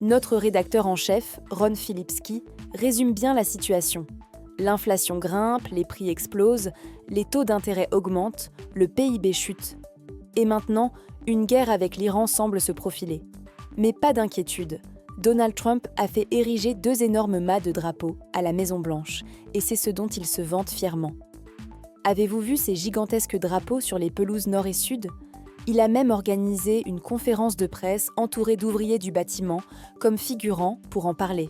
Notre rédacteur en chef, Ron Filipski, résume bien la situation. L'inflation grimpe, les prix explosent, les taux d'intérêt augmentent, le PIB chute. Et maintenant, une guerre avec l'Iran semble se profiler. Mais pas d'inquiétude. Donald Trump a fait ériger 2 énormes mâts de drapeaux à la Maison-Blanche, et c'est ce dont il se vante fièrement. Avez-vous vu ces gigantesques drapeaux sur les pelouses nord et sud ? Il a même organisé une conférence de presse entourée d'ouvriers du bâtiment comme figurants pour en parler.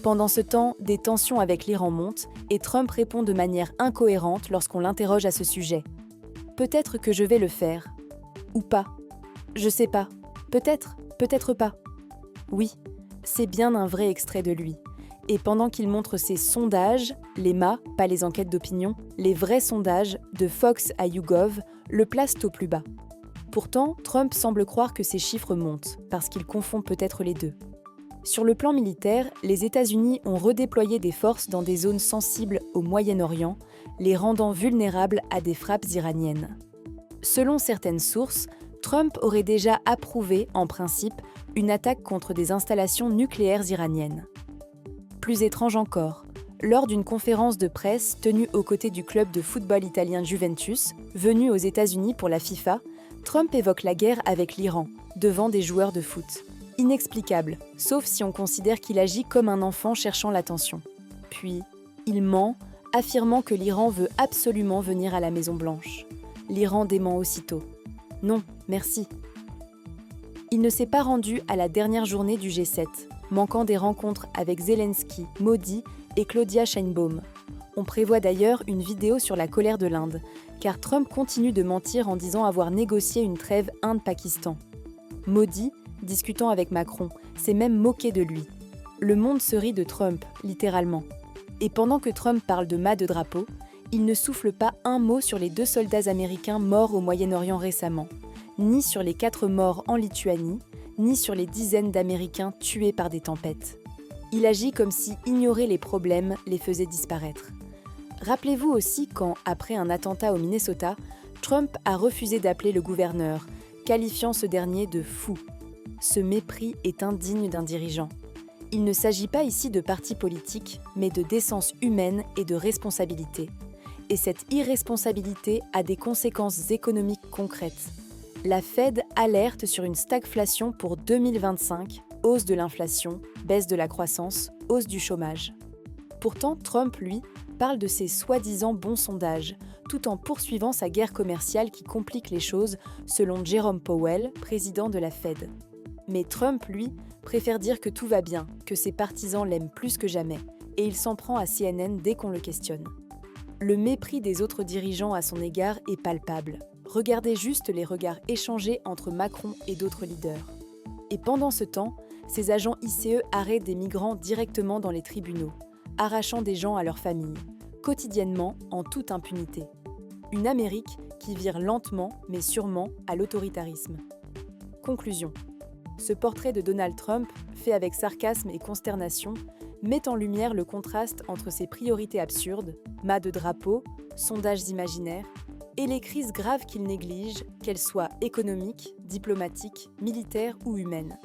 Pendant ce temps, des tensions avec l'Iran montent et Trump répond de manière incohérente lorsqu'on l'interroge à ce sujet. Peut-être que je vais le faire. Ou pas. Je sais pas. Peut-être, peut-être pas. Oui, c'est bien un vrai extrait de lui. Et pendant qu'il montre ses sondages, les mâts, pas les enquêtes d'opinion, les vrais sondages, de Fox à YouGov, le placent au plus bas. Pourtant, Trump semble croire que ces chiffres montent, parce qu'il confond peut-être les deux. Sur le plan militaire, les États-Unis ont redéployé des forces dans des zones sensibles au Moyen-Orient, les rendant vulnérables à des frappes iraniennes. Selon certaines sources, Trump aurait déjà approuvé, en principe, une attaque contre des installations nucléaires iraniennes. Plus étrange encore, lors d'une conférence de presse tenue aux côtés du club de football italien Juventus, venu aux États-Unis pour la FIFA, Trump évoque la guerre avec l'Iran, devant des joueurs de foot. Inexplicable, sauf si on considère qu'il agit comme un enfant cherchant l'attention. Puis, il ment, affirmant que l'Iran veut absolument venir à la Maison-Blanche. L'Iran dément aussitôt. Non, merci. Il ne s'est pas rendu à la dernière journée du G7, manquant des rencontres avec Zelensky, Modi et Claudia Sheinbaum. On prévoit d'ailleurs une vidéo sur la colère de l'Inde, car Trump continue de mentir en disant avoir négocié une trêve Inde-Pakistan. Modi, discutant avec Macron, s'est même moqué de lui. Le monde se rit de Trump, littéralement. Et pendant que Trump parle de mâts de drapeau, il ne souffle pas un mot sur les 2 soldats américains morts au Moyen-Orient récemment, ni sur les 4 morts en Lituanie, ni sur les dizaines d'Américains tués par des tempêtes. Il agit comme si ignorer les problèmes les faisait disparaître. Rappelez-vous aussi quand, après un attentat au Minnesota, Trump a refusé d'appeler le gouverneur, qualifiant ce dernier de « fou ». Ce mépris est indigne d'un dirigeant. Il ne s'agit pas ici de parti politique, mais de décence humaine et de responsabilité. Et cette irresponsabilité a des conséquences économiques concrètes. La Fed alerte sur une stagflation pour 2025, hausse de l'inflation, baisse de la croissance, hausse du chômage. Pourtant, Trump, lui, parle de ses soi-disant bons sondages, tout en poursuivant sa guerre commerciale qui complique les choses, selon Jerome Powell, président de la Fed. Mais Trump, lui, préfère dire que tout va bien, que ses partisans l'aiment plus que jamais, et il s'en prend à CNN dès qu'on le questionne. Le mépris des autres dirigeants à son égard est palpable. Regardez juste les regards échangés entre Macron et d'autres leaders. Et pendant ce temps, ces agents ICE arrêtent des migrants directement dans les tribunaux, arrachant des gens à leur famille, quotidiennement en toute impunité. Une Amérique qui vire lentement mais sûrement à l'autoritarisme. Conclusion. Ce portrait de Donald Trump, fait avec sarcasme et consternation, met en lumière le contraste entre ses priorités absurdes, mâts de drapeau, sondages imaginaires, et les crises graves qu'il néglige, qu'elles soient économiques, diplomatiques, militaires ou humaines.